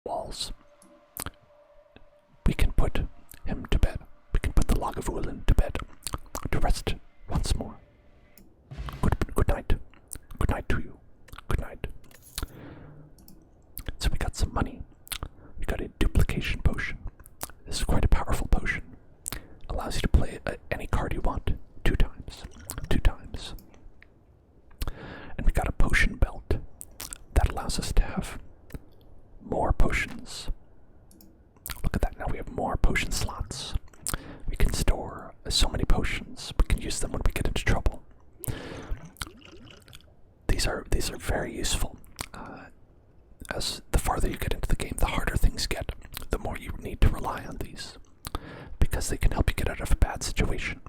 walls. We can put him to bed. We can put the Lagavulin to bed to rest once more. Good night. Good night to you. Good night. So we got some money. We got a duplication potion. This is quite a powerful potion. Allows you to play any card you want 2 times. 2 times. And we got a potion belt that allows us to have more potions. Look at that, now we have more potion slots. We can store so many potions. We can use them when we get into trouble. These are very useful. As the farther you get into the game, the harder things get, the more you need to rely on these. Because they can help you get out of a bad situation.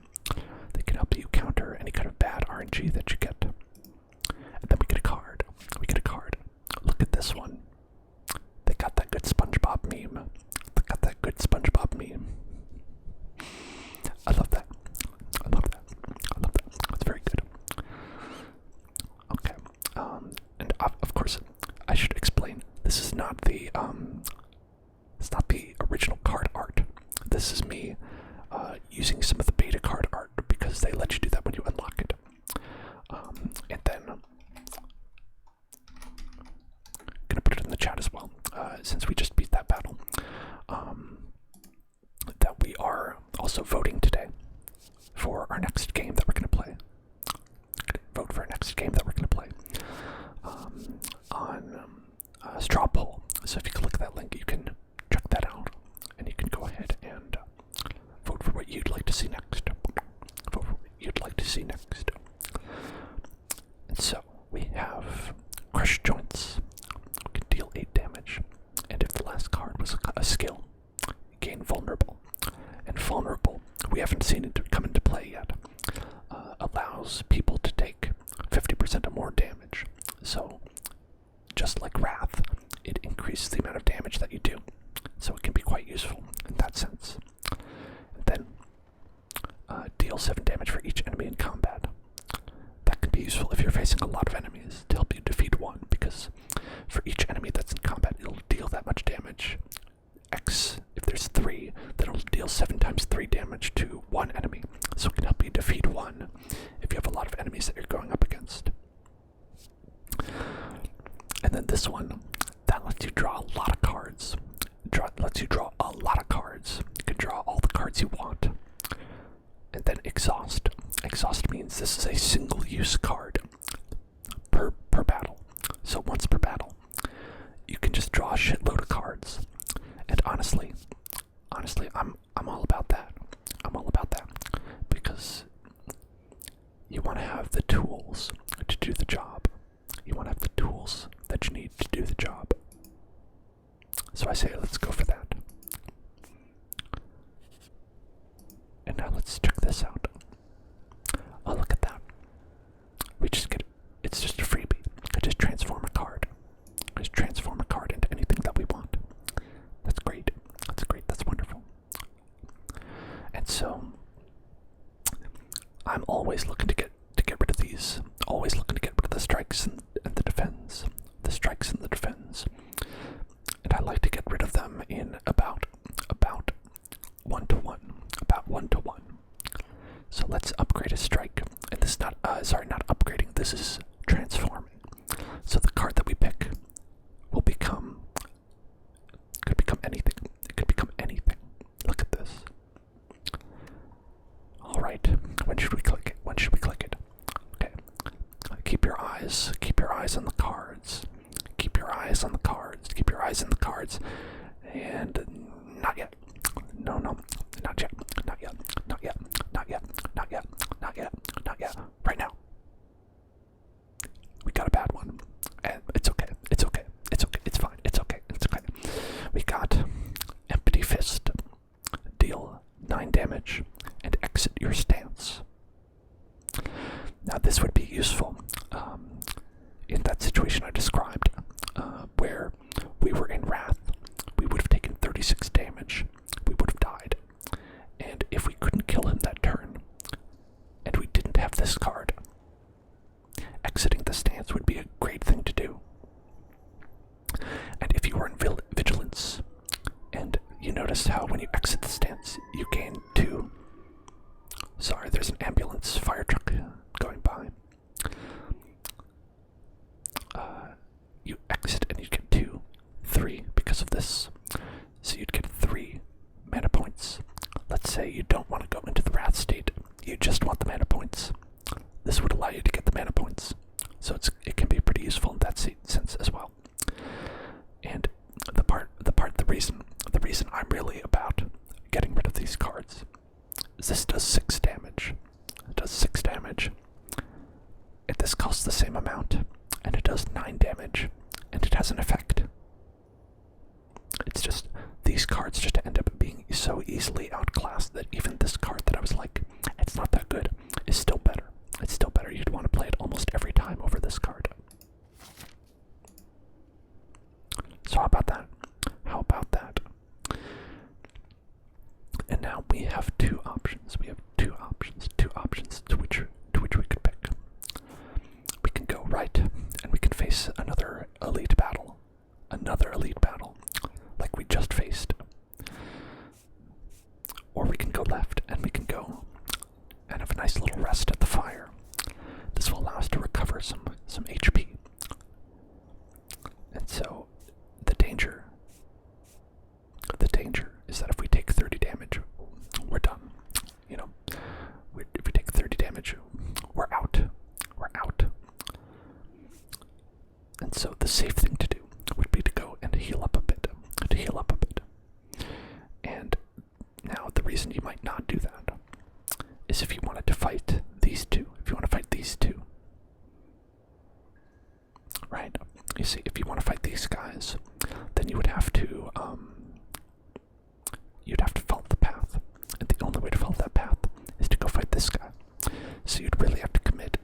They can help you counter any kind of bad RNG that you get. And then we get a card. We get a card. Look at this one. They got that good SpongeBob meme. They got that good SpongeBob meme. I love that. I love that. I love that. That's very good. Okay. And of course, I should explain. This is not the it's not the original card art. This is me using some of the beta card art because they let you do that when you unlock it. And then gonna put it in the chat as well, since we just beat that battle. That we are also voting today for our next game that we're gonna play. Vote for our next game that we're gonna play on straw poll. So if you can look at that link, you can check that out, and you can go ahead and vote for what you'd like to see next. Vote for what you'd like to see next. And so we have Crush Joints. We can deal 8 damage, and if the last card was a skill, gain Vulnerable. And Vulnerable, we haven't seen it come into play yet, allows people to take 50% or more damage. So, just like Wrath, it increases the amount of damage that you do. So it can be quite useful in that sense. And then, deal 7 damage for each enemy in combat. That can be useful if you're facing a lot of enemies to help you defeat one, because for each enemy that's in combat, it'll deal that much damage. X, if there's 3, then it'll deal 7 times 3 damage to one enemy. So it can help you defeat one if you have a lot of enemies that you're going up against. And then this one, that lets you draw a lot of cards. Lets you draw a lot of cards. You can draw all the cards you want. And then Exhaust. Exhaust means this is a single-use card per battle. So once per battle, you can just draw a shitload of cards. And honestly, I'm all about that. I'm all about that because you want to have the tools to do the job. You want to have the tools that you need to do the job. So I say let's go for that. And now let's check this out. Oh, look at that. We just get, it's just a freebie. I just transform a card. Just transform a card into anything that we want. That's great. That's great. That's wonderful. And so I'm always looking to get rid of these. Always looking to get rid of the strikes and the defense. The strikes and the defense. And I like to get rid of them in about 1-to-1. About 1-to-1. So let's upgrade a strike. And this is not not upgrading, this is transforming. So the card that we pick will could become anything. It could become anything. Look at this. Alright, when should we click it? When should we click it? Okay. Keep your eyes on the cards. Keep your eyes on the cards. Keep your eyes on the cards. And not yet. No, not yet. Not yet. Not yet. Not yet. Not yet. Not yet. Not yet. Right now. We got a bad one. And it's okay. It's okay. It's okay. It's fine. It's okay. It's okay. We got Empty Fist. Deal 9 damage and exit your stance. Now this would be useful in that situation I described, where we were in Wrath. We would have taken 36 damage. We would have died. And if we couldn't kill him that turn, and we didn't have this card, exiting the stance would be a great thing to do. And if you were in Vigilant noticed how when you exit the stance, you gain 2. Sorry, there's an ambulance fire truck going by. You exit and you get 2, 3 because of this. So you'd get 3 mana points. Let's say you don't want to go into the wrath state, you just want the mana points. This would allow you to get the mana points. So it can be pretty useful in that sense as well. And the reason I'm really about getting rid of these cards is this does 6 damage. It does 6 damage. This costs the same amount, and it does 9 damage, and it has an effect. It's just, these cards just end up being so easily outclassed that even this card that I was like, it's not that good, is still better. It's still better. You'd want to play it almost every time over this card. So how about that? How about that? And now we have 2 options. We have 2 options to which we could pick. We can go right, and we can face another elite battle. Like we just faced. Or we can go left, and we can go and have a nice little rest at the fire. This will allow us to recover some HP. And so the danger is that if we take 30 damage, we're done. You know, if we take 30 damage, we're out. And so the safe thing to do would be to go and heal up a bit. And now the reason you might not do that is if you wanted to fight these two. Right? You see, if you want to fight these guys, then you would have to follow the path. And the only way to follow that path is to go fight this guy. So you'd really have to commit.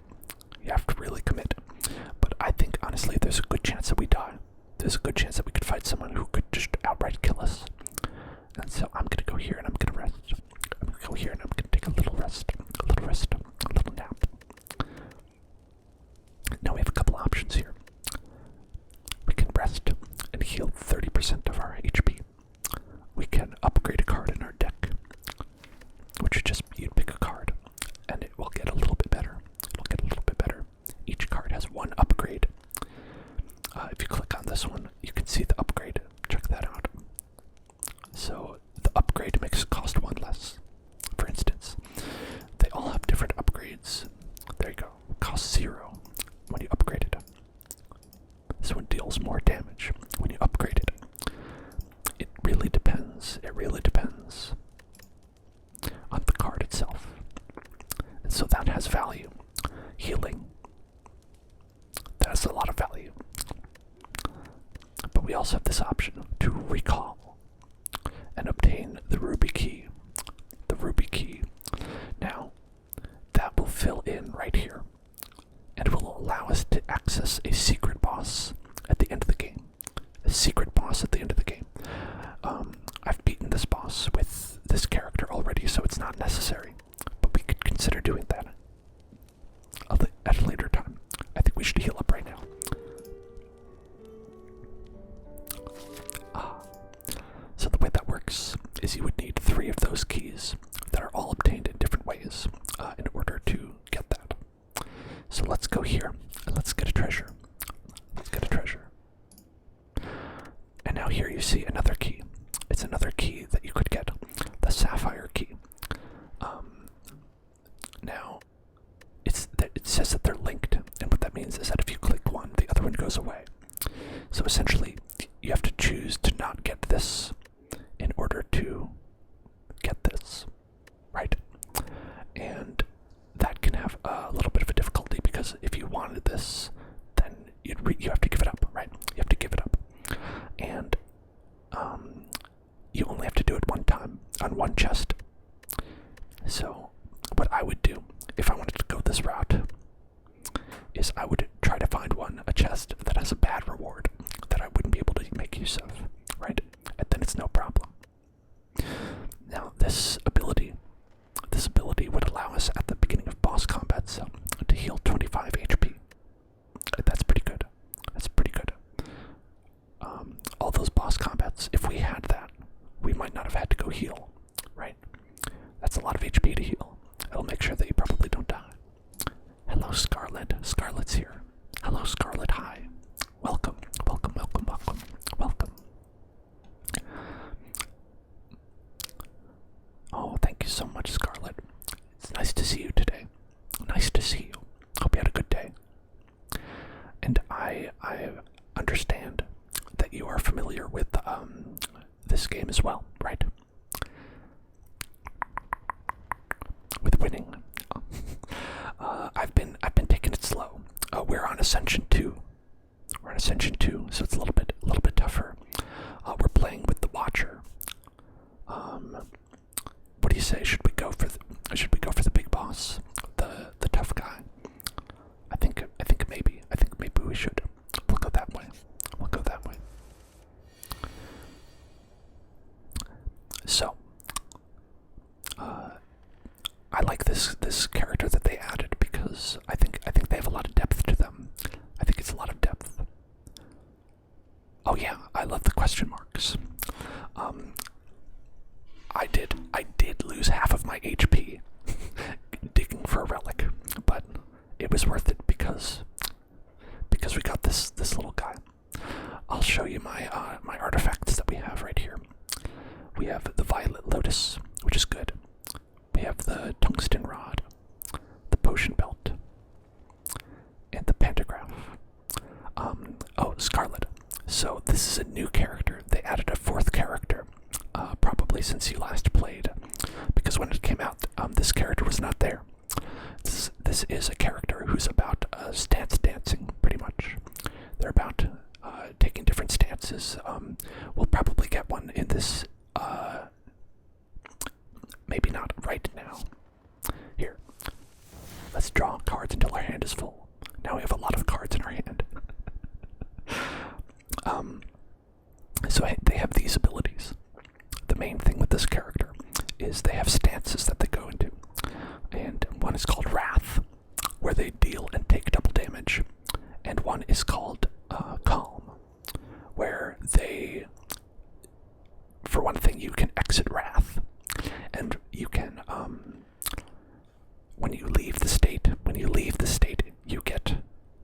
You have to really commit. But I think, honestly, there's a good chance that we die. There's a good chance that we could fight someone who could just outright kill us. And so I'm going to go here and I'm going to rest. I'm going to go here and I'm going to take a little rest, a little nap. Now we have a couple options here. We can rest and heal 30% of our HP. We can upgrade a card in our deck, which is just, you'd pick a card, and it will get a little bit better. Each card has 1 upgrade. If you click on this one, you can see the upgrade. Check that out. So the upgrade makes it cost 1 less. For instance, they all have different upgrades. There you go. Cost 0 when you upgrade it. This one deals more damage when you upgrade it. It really depends on the card itself. And so that has value. Healing, that has a lot of value. But we also have this option to recall and obtain the ruby key. Now, that will fill in right here, and will allow us to access a secret boss at the end of the game. I've beaten this boss with this character already, so it's not necessary. But we could consider doing that at a later time. I think we should heal up right now. So the way that works is you would need 3 of those keys that are all obtained in different ways in order to get that. So let's go here and let's get a treasure. And now here you see another key. It's another key that you could get, the sapphire key. Now, it says that they're linked, and what that means is that if you click one, the other one goes away. So essentially, you have to choose to not get this in order to get this, right? And that can have a little bit of a difficulty, because if you wanted this, then you have to give it up, right? You have to give it up. And you only have to do it one time on one chest. So what I would do if I wanted to go this route is I would try to find a chest that has a bad reward that I wouldn't be able to make use of, right? And then it's no problem. Now this ability would allow us at the beginning of boss combats to heal 25 HP. That's pretty good. All those boss combats, if we had that, we might not have had HP to heal. It'll make sure that you probably don't die. Hello, Scarlet. Scarlet's here. Hello, Scarlet. Hi. Welcome. Welcome, welcome, welcome, welcome. Oh, thank you so much, Scarlet. It's nice to see you today. Nice to see you. Hope you had a good day. And I understand that you are familiar with this game as well, right? With winning. I've been taking it slow. We're on Ascension 2. We're on Ascension 2, so it's a little bit tougher. We're playing with the Watcher. What do you say? Should we go for the big boss, the tough guy? I think maybe we should. We'll go that way. We'll go that way. So, I like this character that they added because I think they have a lot of depth to them. I think it's a lot of depth. Oh yeah, I love the question marks. I did lose half of my HP digging for a relic, but it was worth it because we got this little guy. I'll show you my my artifacts that we have right here. We have the Violet Lotus, which is good. We have the Tungsten Rod, the Potion Belt, and the Pantograph. Oh, Scarlet. So this is a new character. They added a fourth character, probably since you last played, because when it came out, this character was not there. This is a character who's about stance dancing, pretty much. They're about taking different stances. We'll probably get one in this, maybe not right now. Here, let's draw cards until our hand is full. Now we have a lot of cards in our hand. So they have these abilities. The main thing with this character is they have stances that they go into. And one is called Wrath, where they deal and take double damage. And one is called Calm, where they, for one thing, you can exit Wrath. And you can, when you leave the state, you get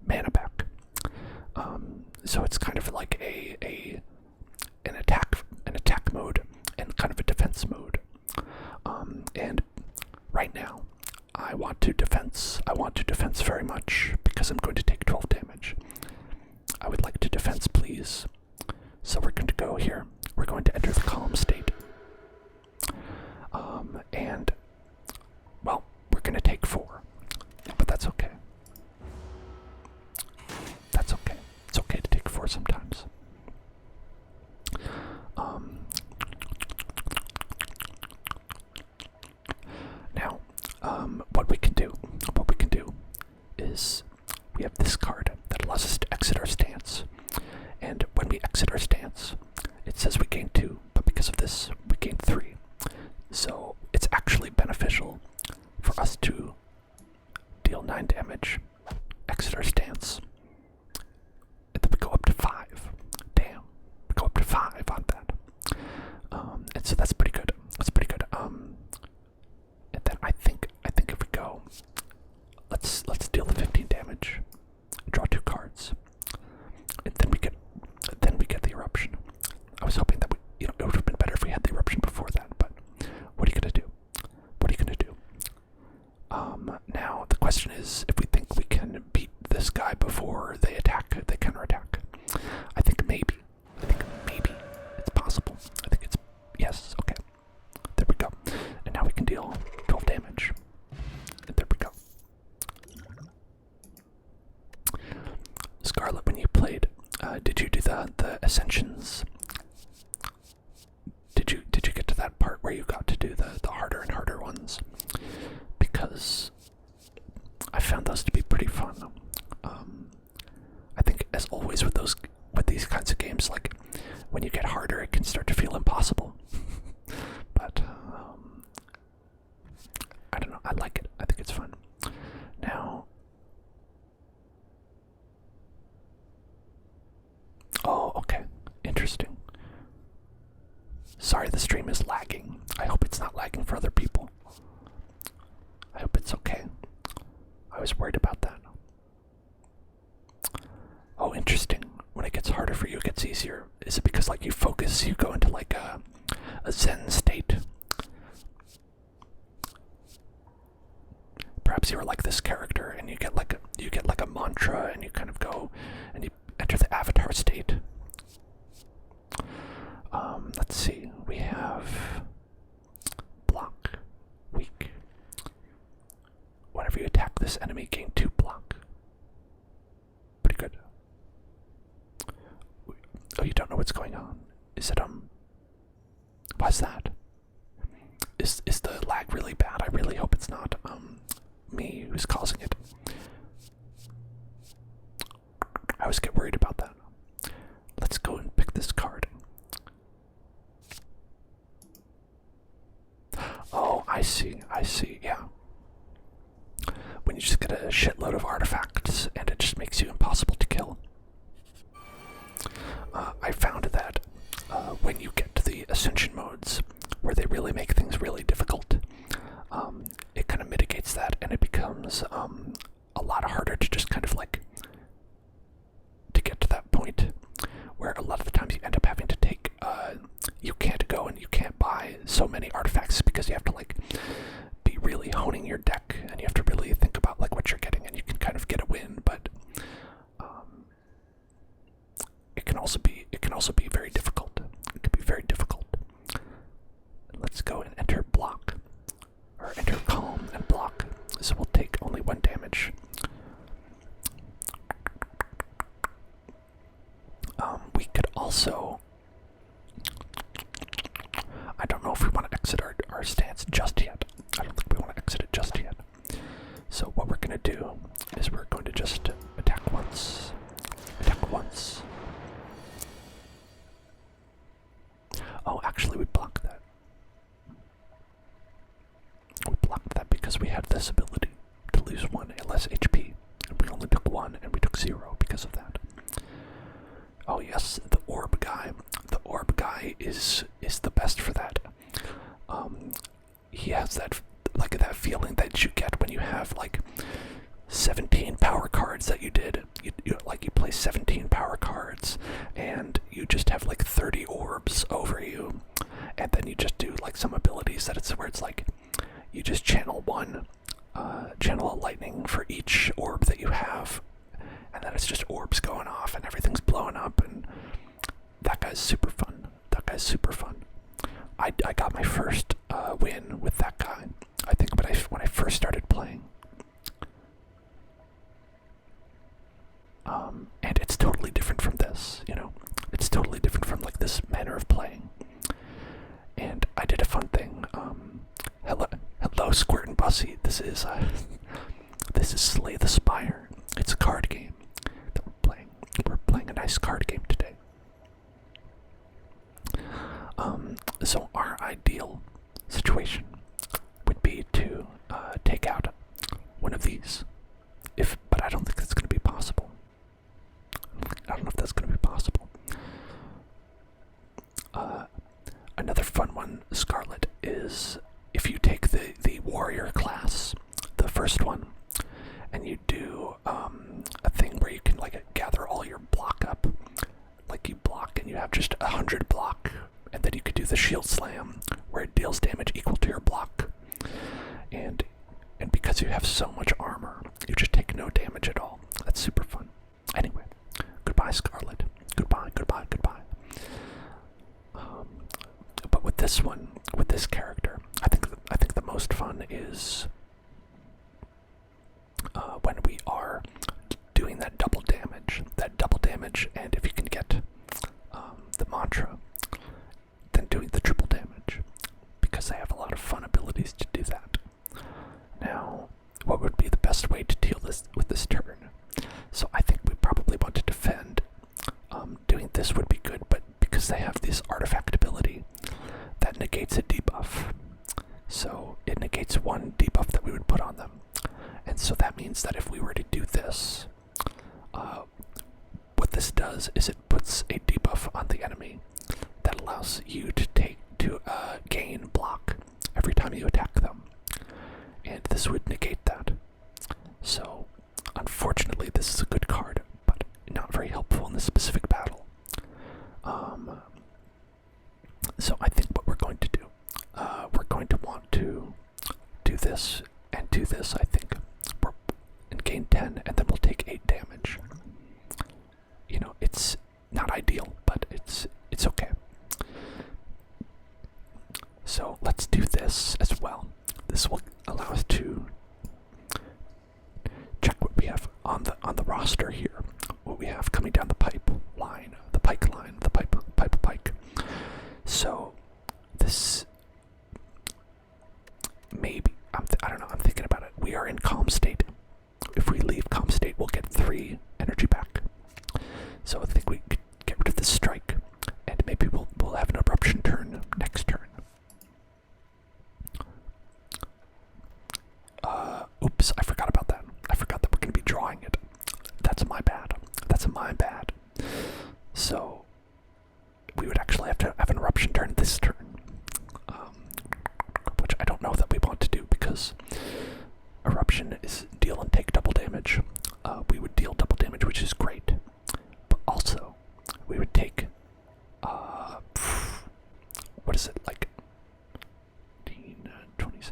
mana back. So it's kind of like an attack mode and kind of a defense mode. And right now, I want to defense very much because I'm going to take 12 damage. I would like to defense, please. So we're going to go here. We're going to enter the calm state. And, well, we're going to take 4. But that's okay. That's okay. It's okay to take 4 sometimes. Now, what we can do is we have this card that allows us to exit our stance. And when we exit our stance, it says we gain 2, but because of this, we gain 3. So it's actually beneficial for us to deal 9 damage, exit our stance, and then we go up to 5. Damn, we go up to 5 on that. And so that's pretty good. That's pretty good. And then I think if we go, let's deal the 15 damage, draw 2 cards, and then we get the eruption. I was hoping that it would have been better if we had the eruption before that, but what are you gonna do? What are you gonna do? Now the question is if we think we can beat this guy before they counterattack. I think maybe it's possible. I think it's, yes, okay. There we go. And now we can deal 12 damage. And there we go. Scarlet, when you played, did you do the Ascensions? Did you get to that part where you got to do the harder and harder ones? Because I found those to be pretty fun. I think, as always with these kinds of games, like when you get harder, it can start to feel impossible. But I don't know. I like it. I think it's fun. Now, oh, okay, interesting. Sorry, the stream is lagging. I hope it's not lagging for other people. I hope it's okay. I was worried about that. Oh, interesting. When it gets harder for you, it gets easier. Is it because like you focus, you go into like a Zen state? Perhaps you are like this character, and you get like a mantra, and you kind of go, and you enter the avatar state. Let's see. We have block, weak. Whenever you attack this enemy, gain 2 block. Pretty good. Oh, you don't know what's going on. Is it why's that? Is the lag really bad? I really hope it's not me who's causing it. I always get worried about that. Let's go and pick this card. Oh, I see, yeah. When you just get a shitload of artifacts and it just makes you impossible to kill. I found that when you get to the Ascension modes, where they really make things really difficult, it kind of mitigates that, and it becomes a lot harder to just kind of like to get to that point where a lot of the times you end up having to take you can't go and you can't buy so many artifacts because you have to like be really honing your deck, and you have to really think about like what you're getting, and you can kind of get a win, but it can also be very difficult. It can be very difficult. Let's go and enter block, or enter calm and block. So we'll take only 1 damage. We could also, I don't know if we want to exit our stance just yet. I don't think we want to exit it just yet. So what we're going to do is we're going to just attack once. Attack once. Oh, actually we blocked that. We blocked that because we had this ability to lose 1 less HP. And we only took 1 and we took 0 because of that. Oh yes, the orb guy. The orb guy is the best for that. He has that feeling that you get when you have like 17 power cards that you did. You play 17 power cards and you just have like 30 orbs over you, and then you just do like some abilities that it's where it's like you just channel a lightning for each orb that you have, and then it's just orbs going off and everything's blowing up, and that guy's super fun. That guy's super fun. I got my first win with that guy, I think, when I first started playing. And it's totally different from this, you know? It's totally different from like this manner of playing. And I did a fun thing. Hello, Squirt and Bussy. This is Slay the Spire. It's a card game that we're playing. We're playing a nice card game today. So our ideal situation would be to take out one of these. But I don't think that's going to be possible. I don't know if that's going to be possible. Another fun one, Scarlet, is if you take the warrior class, the first one, and you do a thing where you can like gather all your block up. Like you block and you have just 100 block, and then you could do the shield slam where it deals damage equal to your block. And because you have so much armor, you just take no damage at all. That's super fun. Anyway, goodbye, Scarlet. Goodbye, goodbye, goodbye. But with this one, with this character, I think the most fun is when we are doing that double damage, and if you can get the mantra, then doing the triple damage, because they have a lot of fun abilities to do that. Now, what would be the best way to deal with this turn? So I think we probably want to defend. Doing this would be good, but because they have this artifact ability, that negates a debuff. So it negates 1 debuff that we would put on them. And so that means that if we were to do this, what this does is it puts a debuff on the enemy. So I think what we're going to do, we're going to want to do this and do this, I think. And gain 10, and then we'll take 8 damage. You know, it's not ideal, but it's okay. So let's do this as well. This will allow us to check what we have on the roster here. What we have coming down the pipe line, the pike line, the pike. So this maybe I don't know. I'm thinking about it. We are in calm state. If we leave calm state, we'll get 3 energy back. So I think we could get rid of this strike, and maybe we'll have an eruption turn next turn. Oops, I forgot about that. I forgot that we're going to be drawing it. That's my bad. That's my bad. So we would actually have to have an eruption turn this turn, which I don't know that we want to do because eruption is deal and take double damage. We would deal double damage, which is great, but also we would take what is it, like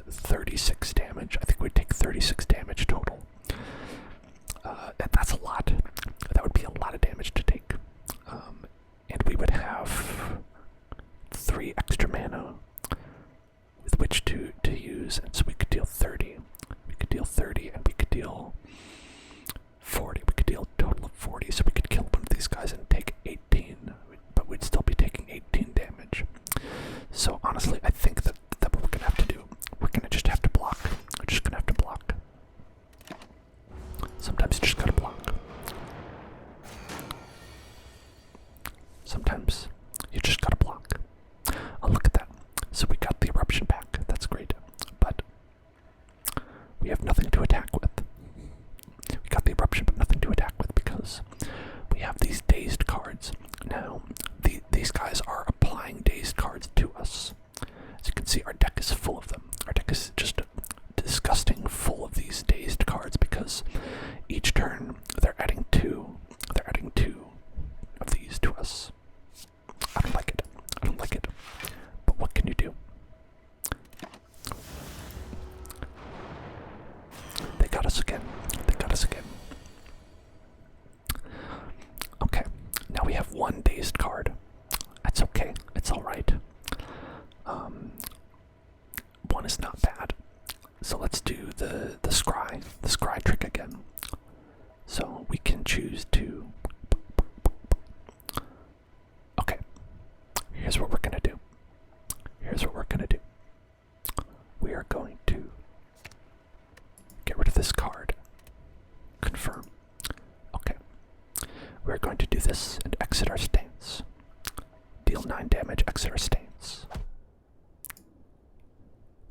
36 damage. I think we'd take 36 damage total. That's a lot. That would be a lot of damage to take. And we would have 3 extra mana with which to use, and so we could deal 30. We could deal 30, and we could deal 40. We could deal a total of 40, so we could kill one of these guys and take 18, but we'd still be taking 18 damage. So honestly, I think that what we're gonna have to do, we're gonna just have to block. We're just gonna have to block. Sometimes you just gotta block. Sometimes you just gotta block. Oh, look at that. So we got the eruption back. That's great. But we have nothing to attack with. We got the eruption, but nothing to attack with because we have these dazed cards. Now, these guys are applying dazed cards to us. As you can see, our deck is full of them. Our deck is just disgusting full of these dazed cards because each turn they're adding two of these to us. I don't like it. I don't like it. But what can you do? They got us again. They got us again. Okay, now we have 1 dazed card. That's okay. It's alright. 1 is not bad. So let's do the scry trick again. So we can choose to... Okay, here's what we're gonna do. Here's what we're gonna do. We are going to get rid of this card. Confirm. Okay. We're going to do this and exit our stance. Deal 9 damage, exit our stance.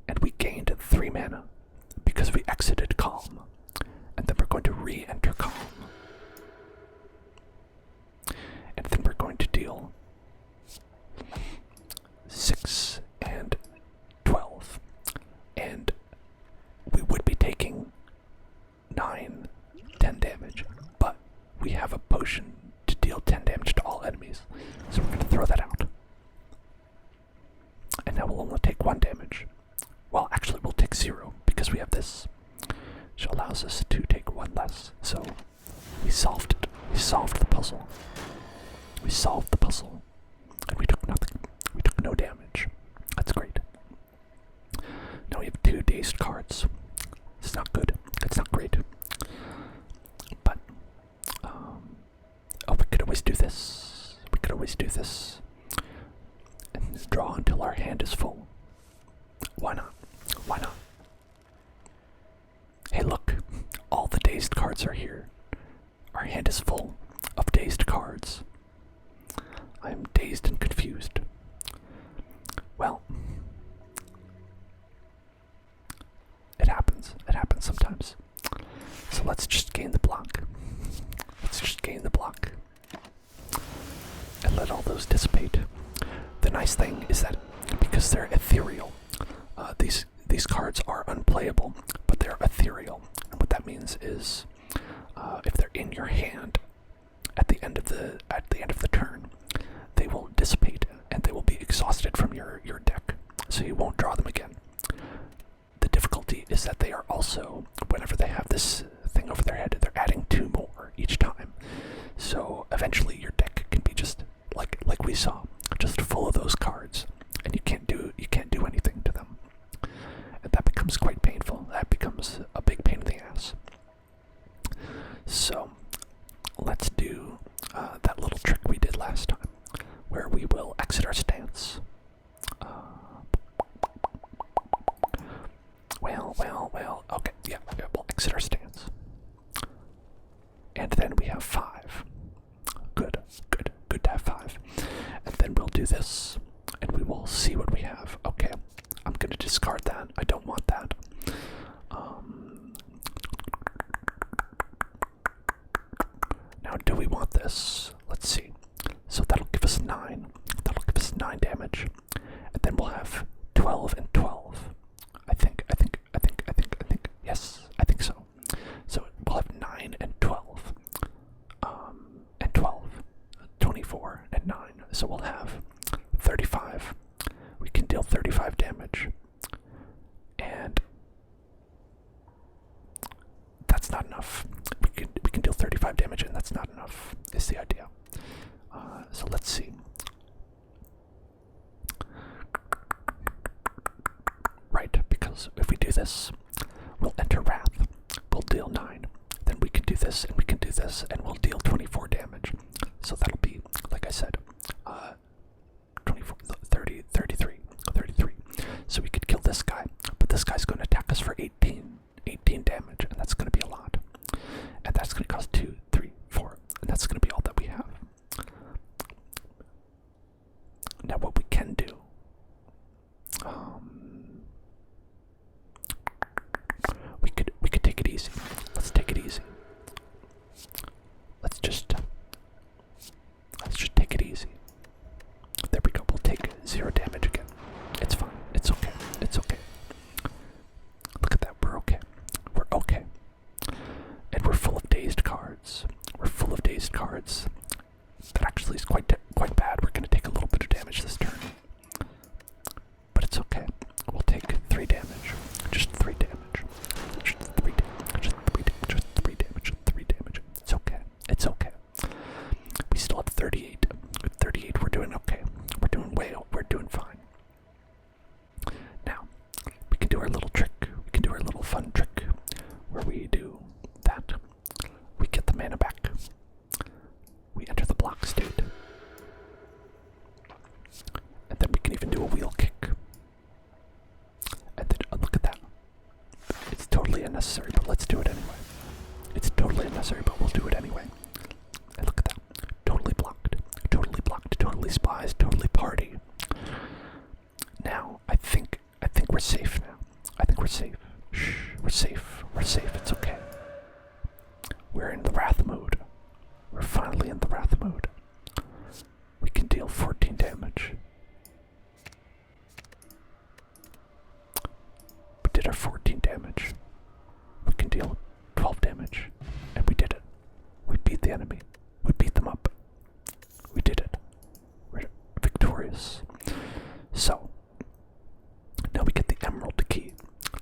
And we gained 3 mana because we exited calm. And then we're going to re-enter calm. And then we're going to deal 6 and 12. And we would be taking 9, 10 damage. But we have a potion to deal 10 damage to all enemies. So we're going to throw that out. And now we'll only take 1 damage. Well, actually we'll take 0 because we have this, which allows us to take 1 less. So we solved it. We solved the puzzle. We solved the puzzle. And we took nothing. We took no damage. That's great. Now we have 2 dazed cards. It's not good. It's not great. But, oh, we could always do this. We could always do this. And draw until our hand is full. Why not? Why not? Hey, look. All the dazed cards are here. Our hand is full of dazed cards. I am dazed and confused. Well, it happens. It happens sometimes. So let's just gain the block. Let's just gain the block. And let all those dissipate. The nice thing is that because they're ethereal, these cards are unplayable, but they're ethereal. And what that means is, if they're in your hand at the end of the turn, they will dissipate and they will be exhausted from your deck, so you won't draw them again. The difficulty is that they are also, whenever they have this thing over their head, they're adding 2 more each time. So eventually your deck can be just like we saw, just full of those cards, and you can't do anything to them. And that becomes quite painful. That becomes a big pain in the ass. So let's do that little trick we did last time, where we will exit our stance. Well, okay, yeah, we'll exit our stance. And then we have 5. Good to have 5. And then we'll do this, and we will see what we have. Okay, I'm gonna discard that. I don't want that. Now, do we want this? Let's see. So that'll give us 9. That'll give us 9 damage. And then we'll have 12 and 12. I think. Yes, I think so. So we'll have 9 and 12. And 12. 24 and 9. So we'll have 35. We can deal 35 damage. And that's not enough. We can deal 35 damage, and that's not enough, is the idea. So let's see. Right, because if we do this, we'll enter Wrath. We'll deal 9. Then we can do this, and we can do this, and we'll deal 24 damage. So that'll be, like I said, 24, 30, 33. So we could kill this guy, but this guy's going to attack us for 18 damage, and that's going to be a lot. And that's going to cost 2, 3, 4, and that's going to be all that we have. Now what we can do, we could take it easy. Let's take it easy. Let's just take it easy. There we go. We'll take 0 damage again. It's fine. It's okay. It's okay. Look at that. We're okay. We're okay. And we're full of dazed cards. We're full of dazed cards. That actually is quite bad. We're going to take a little bit of damage this turn. But it's okay. We'll take 3 damage. Just 3 damage. Just 3 damage. Just 3 damage. Just 3 damage. Just 3 damage. It's okay. It's okay. We still have 38. With 38, we're doing okay. We're doing we're doing fine. Now, we can do our little trick. We can do our little fun trick where we do that. We get the mana back. We enter the block state. And then we can even do a wheel kick. And then, look at that. It's totally unnecessary, but let's do it anyway. It's totally unnecessary, but we'll do it anyway. And look at that. Totally blocked. Totally blocked. Totally spies. Totally party. Now, I think we're safe now. I think we're safe. Shh. We're safe. We're safe. It's okay. We're in the Wrath mode. We're finally in the Wrath mode. We can deal 14 damage. We did our 14 damage. We can deal 12 damage. And we did it. We beat the enemy. We beat them up. We did it. We're victorious. So, now we get the Emerald Key.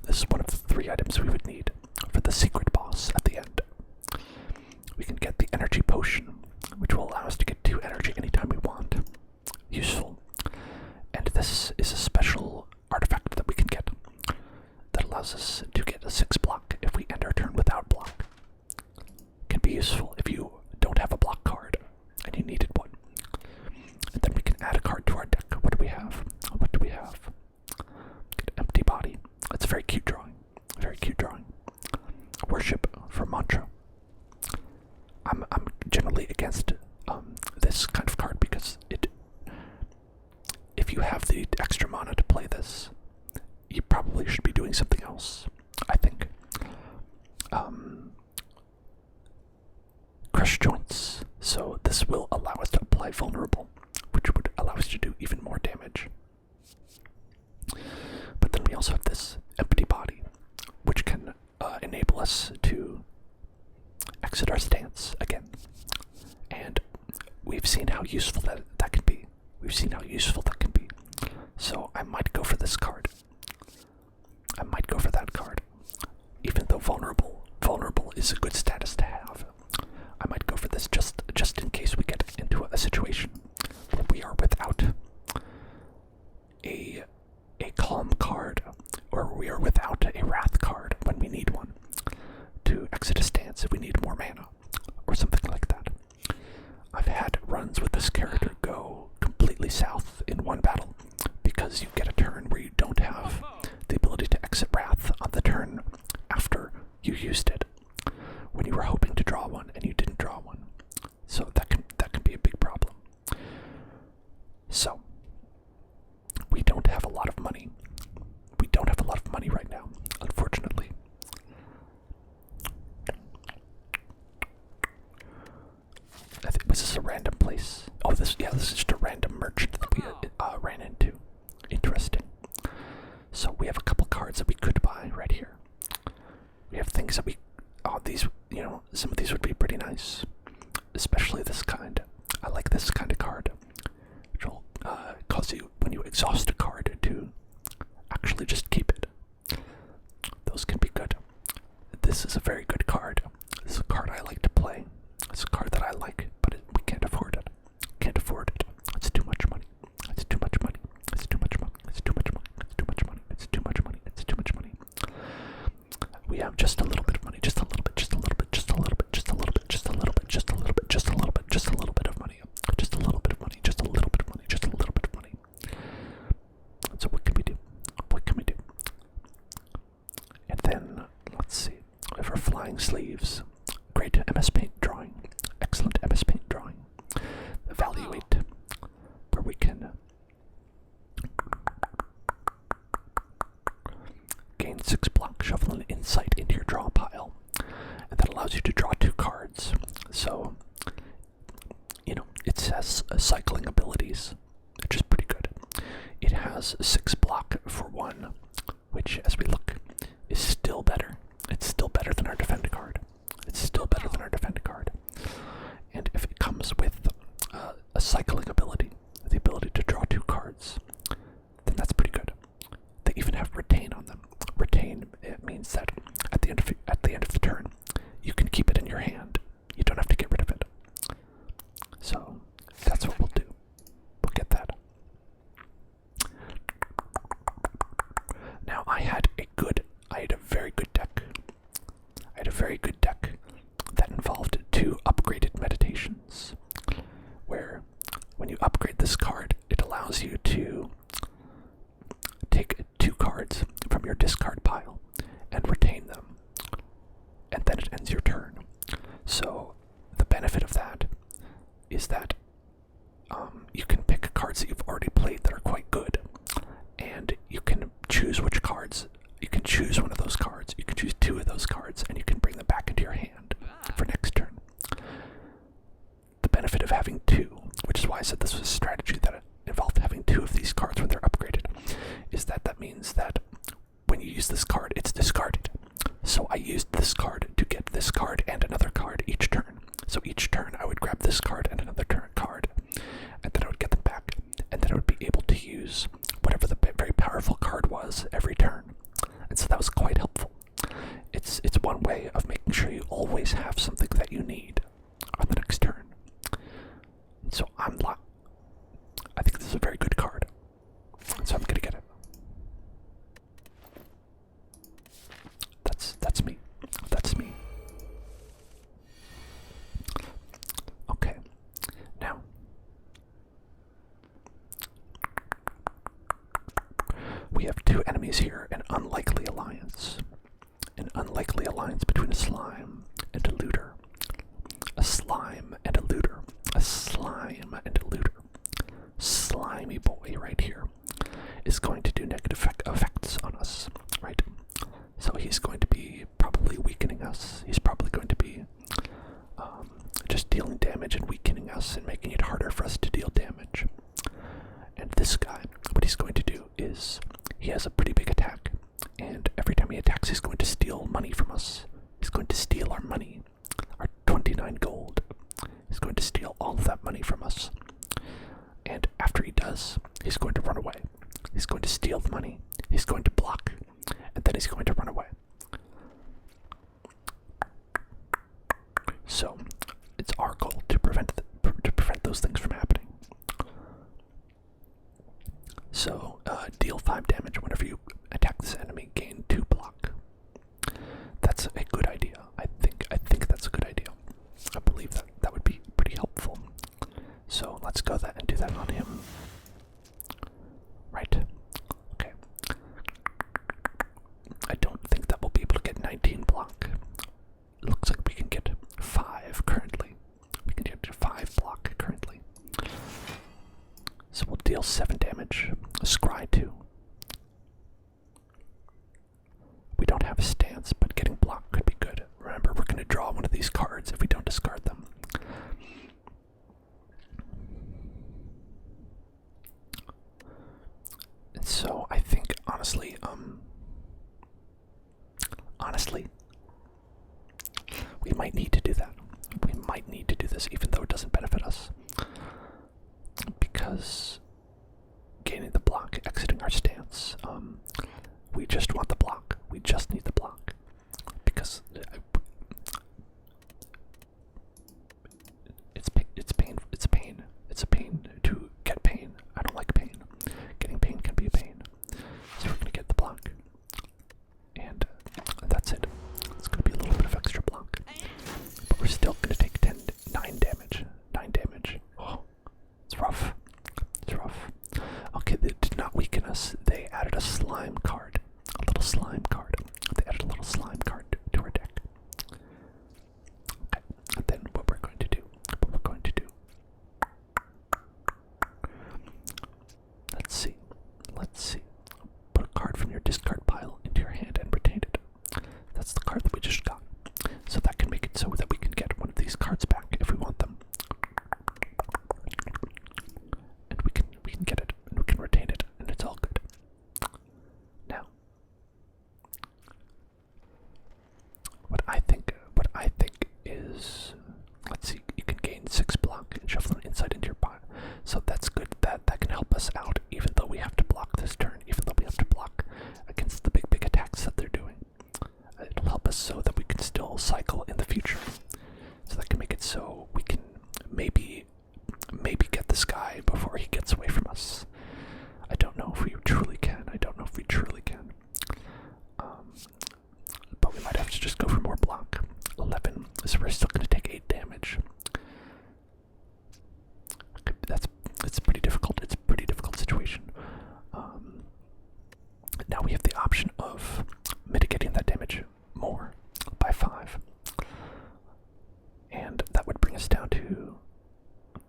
This is one of the 3 items we would need for the secret boss at the end. We can get the Energy Potion, which will allow us to get 2 energy anytime we want. Useful. And this is a special artifact that we can get that allows us to get a 6 block if we end our turn without block. Can be useful if you don't have a block card and you needed one. And then we can add a card to our deck. What do we have? What do we have? Get Empty Body. That's a very cute drawing. Very cute drawing. Worship for Mantra. I'm generally against this kind of card because if you have the extra mana to play this, you probably should be doing something else, I think. Crush Joints. So this will allow us to apply Vulnerable, which would allow us to do even more damage. But then we also have this Empty Body, which can enable us to exit our stance again. And we've seen how useful that can be. We've seen how useful that can be. because you get a turn where you don't have the ability to exit Wrath on the turn after you used it, when you were hoping to draw one and you didn't draw one. So that can be a big problem. So we don't have a lot of money. We don't have a lot of money right now, unfortunately. Was this a random place? Oh, this is just a random merchant that we ran into. Interesting. So we have a couple cards that we could buy right here. We have things that some of these would be pretty nice. Especially this kind. I like this kind of card. Which will cause you, when you exhaust a card, to actually just keep it. Those can be good. This is a very good card. This is a card I like to play. It's a card that I like, but we can't afford it. Can't afford it. It's too much money. It's too much money. It's too much money. It's too much money. It's too much money. It's too much money. It's too much money. We have just a little bit of money. Just a little bit. Just a little bit. Just a little bit. Just a little bit. Just a little bit. Just a little bit. Just a little bit. Just a little bit of money. Just a little bit of money. Just a little bit of money. Just a little bit of money. So what can we do? What can we do? And then let's see. For flying sleeves, great MS Paint drawing, excellent MS Paint drawing. Evaluate, where we can gain 6 block, shuffle an insight into your draw pile, and that allows you to draw 2 cards. So, it has cycling abilities, which is pretty good. It has 6 block for 1, which, as we look, is still better. It's still better than our defend card. It's still better than our defend card. And if it comes with a cycling ability, the ability to draw 2 cards, then that's pretty good. They even have retain on them. Retain, it means that at the end of the turn, you can keep it in your hand. You don't have to get rid of it. So that's what we'll do. We'll get that. Now I had a very good deck. I had a very good deck that involved 2 upgraded meditations, where when you upgrade this card, it allows you to take 2 cards from your discard pile and retain them, and then it ends your turn. So the benefit of that is that you can pick cards that you've already played that are quite good, and you can choose which cards. You can choose one of those cards, you can choose 2 of those cards, and you can bring them back into your hand for next turn. The benefit of having 2, which is why I said this was a strategy that involved having 2 of these cards when they're upgraded, is that means that when you use this card, it's discarded. So I used this card to get this card and another card each turn. So each turn I would grab this card and another card, and then I would get them back, and then I would be able to use whatever the very powerful card was every turn. And so that was quite helpful. It's one way of making sure you always have something that you need on the next turn. And so I think this is a very good card. So I'm gonna get it. That's me. That's me. Okay. Now we have 2 enemies here, an unlikely alliance. An unlikely alliance between a slime and a looter. A slime and a looter. A slime and a looter. Slimy boy right here is going to do negative effects on us, right? So he's going to be probably weakening us. He's probably going to be just dealing damage and weakening us and making it harder for us to deal damage. And this guy, what he's going to do is, he has a pretty big attack, and every time he attacks, he's going to steal money from us. He's going to steal our money, our 29 gold. He's going to steal all of that money from us. And after he does, he's going to run away. He's going to steal the money. He's going to block, and then he's going to run away. So it's our goal to prevent those things from happening. So deal 5 damage whenever you attack this enemy. Gain 2 block. That's a good idea. I think that's a good idea. I believe that would be pretty helpful. So let's go and do that on him. Right. 7 damage. Scry 2. We don't have a stance, but getting blocked could be good. Remember, we're going to draw one of these cards if we don't discard them. And so I think, honestly, we might need to do that. We might need to do this, even though it doesn't benefit us. Because gaining the block, exiting our stance, we just want the block. We just need the block. Because it's pain. It's a pain to get pain. I don't like pain. Getting pain can be a pain. So we're gonna get the block. And that's it. It's gonna be a little bit of extra block. But we're still gonna take 9 damage. 9 damage. Oh, it's rough. It's rough. Okay, they did not weaken us. They added a slime card. A little slime card. They added a little slime card to our deck. Okay, and then what we're going to do. Let's see. Put a card from your discard pile into your hand and retain it. That's the card that we just got. So that can make it so that we can get one of these cards back if we want them. And we can get it, and we can retain it, and it's all good. Now, what I think is, let's see, you can gain 6 block and shuffle an insight into your pile. So that's good. That can help us out, even though we have to block this turn, even though we have to block against the big attacks that they're doing. It'll help us so that we can still cycle in the future. So that can make it so we can maybe get this guy before he gets away from us. I don't know if we truly can. But we might have to just go for more block. 11. So we're still going to take 8 damage. It's pretty difficult. It's a pretty difficult situation. Now we have the option of mitigating that damage more by 5. And that would bring us down to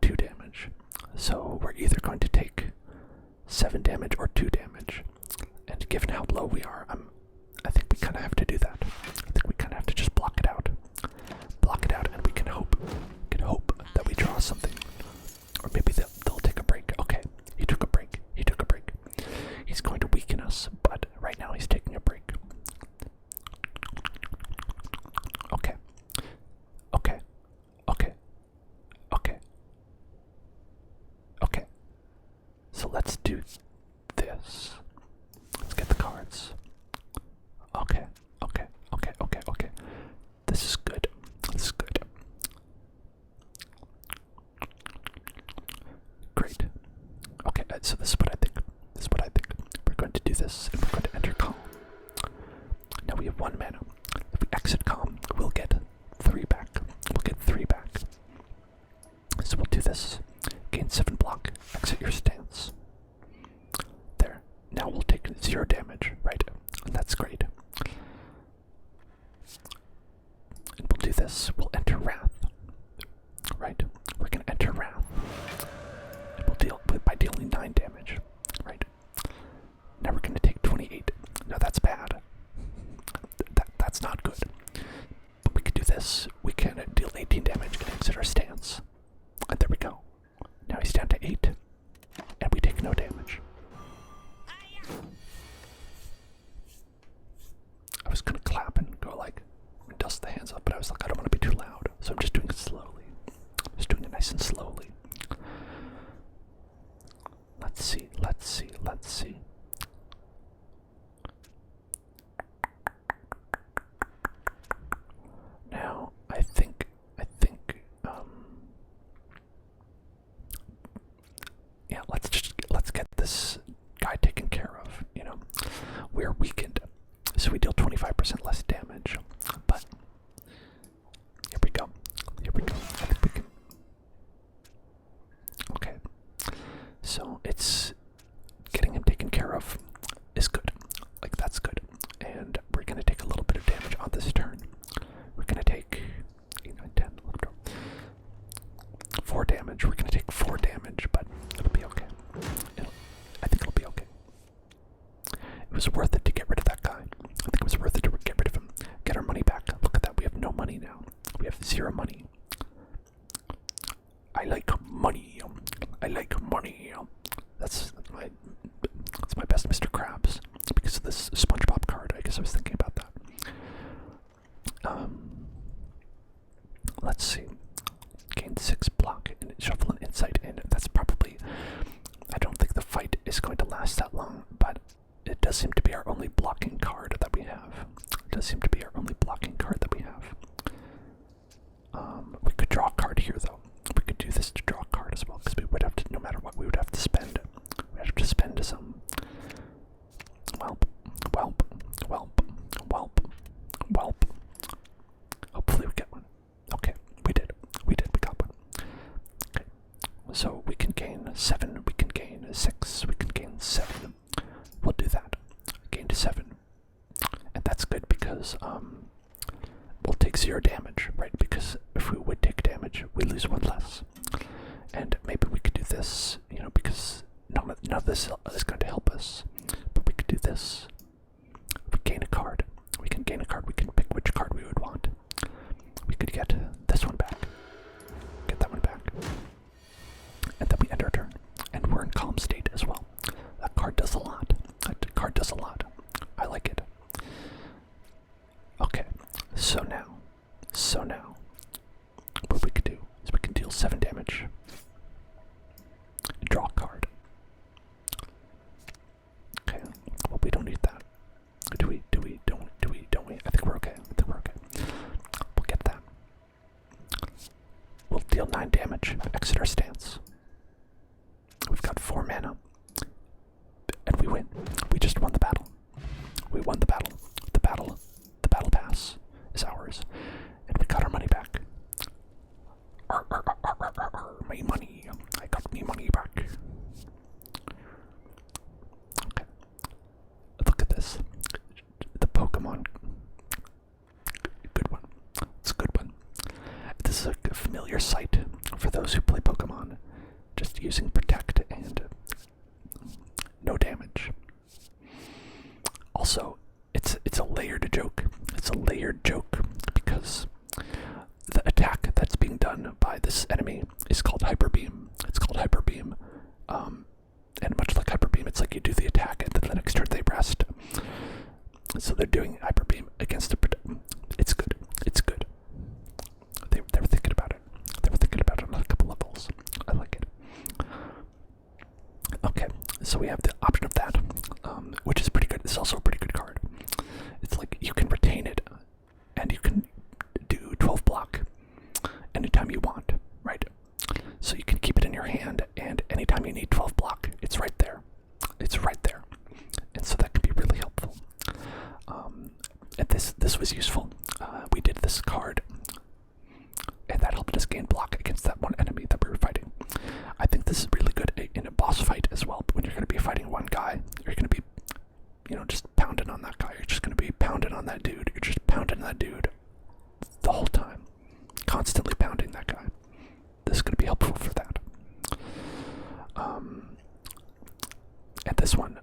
2 damage. So we're either going to take 7 damage or 2 damage. And given how low we are, I think we kind of have to do that. I think we kind of have to just block it out. And we can hope that we draw something. Or maybe they'll take a break. Okay, he took a break. He's going to weaken us, but right now he's taking a break. Okay. So let's do this. Let's get the cards. Okay. This is good. Great. Okay, so this is what I think. We're going to do this, and we're going to enter calm. Now we have 1 mana. If we exit calm, we'll get 3 back. So we'll do this. Gain 7 block. Exit your stance. There. Now we'll take 0 damage, right? And that's great. And we'll do this. We'll enter Wrath. Right? We're going to enter Wrath. And we'll deal by dealing 9 damage. Right? Now we're going to take 28. Now that's bad. That's not good. But we can do this. We can deal 18 damage and exit our stance. And there we go. Now he's down to 8. And we take no damage. I was gonna clap and go like, dust the hands up, but I was like, I don't want to be too loud. So I'm just doing it slowly. Just doing it nice and slowly. Let's see. Now, I think, yeah, let's get this guy taken care of, We're weakened, so we deal 25% less damage, but here we go. I think we can. Okay, so it's getting him taken care of is good. Like, that's good. And we're gonna take a little bit of damage on this turn. We're gonna take 8, 9, 10, 11, 12, 4 damage. We're gonna take 4 damage, but it'll be okay. was worth it to get rid of that guy. I think it was worth it to get rid of him. Get our money back. Look at that. We have no money now. We have 0 money. I like money. I like money. That's my best Mr. Krabs because of this SpongeBob card. I guess I was thinking about that. Let's see. Gain 6 block and shuffle an insight in. That's probably. I don't think the fight is going to last that long, but it does seem to be our only blocking card that we have. It does seem to be our only blocking card that we have. We could draw a card here, though. We could do this to draw a card as well, because we would have to, no matter what, we would have to spend. We have to spend some. Welp, welp, welp, welp, welp. Hopefully we get one. Okay, we did. We got one. Okay, so we can gain 7, we can gain 6, we can gain 7. We'll do that. Gain to 7. And that's good because, we'll take 0 damage, right? Because if we would take damage, we lose 1 less. And maybe we could do this, you know, because none of this is going to help us. But we could do this. We gain a card. We can gain a card. We can pick which card we would want. We could get this one back. Get that one back. And then we end our turn. And we're in calm state as well. That card does a lot. That card does a lot. I like it. Okay. So now, what we could do is we can deal 7 damage. Draw a card. Okay. Well, we don't need that. Do we? Don't we? I think we're okay. We'll get that. We'll deal 9 damage. Exit our stance. We've got 4 mana. And we win. We just won the battle. We won the battle. The battle pass is ours. And we got our money back. My money. I got me money back. Okay. Look at this. The Pokemon. Good one. It's a good one. This is a familiar sight for those who play Pokemon. Just using Protect and no damage. Also, it's a layered joke. It's a layered joke because the attack that's being done by this enemy is called Hyper Beam. It's called Hyper Beam. And much like Hyper Beam, it's like you do the attack and then the next turn they rest. So they're doing Hyper Beam against it's good. It's good. They were thinking about it. They were thinking about it on a couple levels. I like it. Okay, so we have the option of that, which is pretty good. It's also a pretty good card. It's like you can retain it, and you can do 12 block anytime you want, right? So you can keep it in your hand, and anytime you need 12 block, it's right there. It's right there. And so that can be really helpful. And this was useful. We did this card, and that helped us gain block against that one enemy that we were fighting. I think this is really good in a boss fight as well. When you're going to be fighting one guy, you're going to be, just pounding on that guy. You're just going to be pounding on that dude. You're just pounding that dude the whole time. Constantly pounding that guy. This is going to be helpful for that. And this one,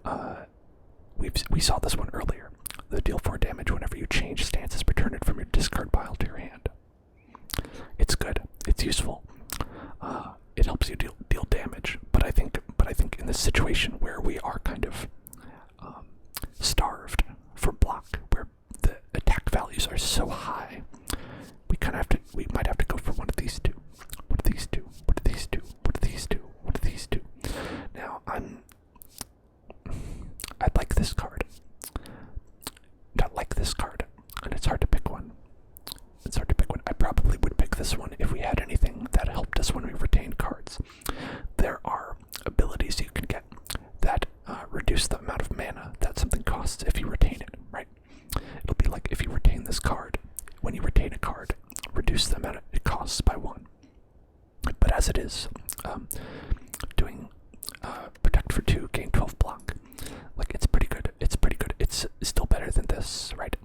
we saw this one earlier. The deal 4 damage whenever you change stances, return it from your discard pile to your hand. It's good. It's useful. It helps you deal damage. But I think in this situation where we are kind of starved for block, where the attack values are so high, we might have to go for one of these two. One of these two. One of these two. One of these two. One of these two. Now I like this card. Not like this card. And it's hard to pick one. It's hard to pick one. I probably would pick this one if we had anything that helped us when we retained cards. There are abilities you can get that reduce the amount of mana that something costs if you retain it, right? It'll be like if you retain this card, when you retain a card, reduce the amount it costs by 1. But as it is, doing Protect for 2, gain 12 block, like it's pretty good. It's pretty good. It's still better than this, right?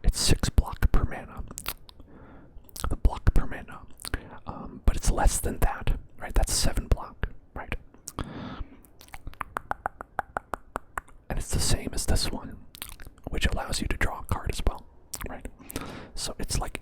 It's 6 block per mana. The block per mana. But it's less than that, right? That's 7 block, right? this one, which allows you to draw a card as well, right? So it's like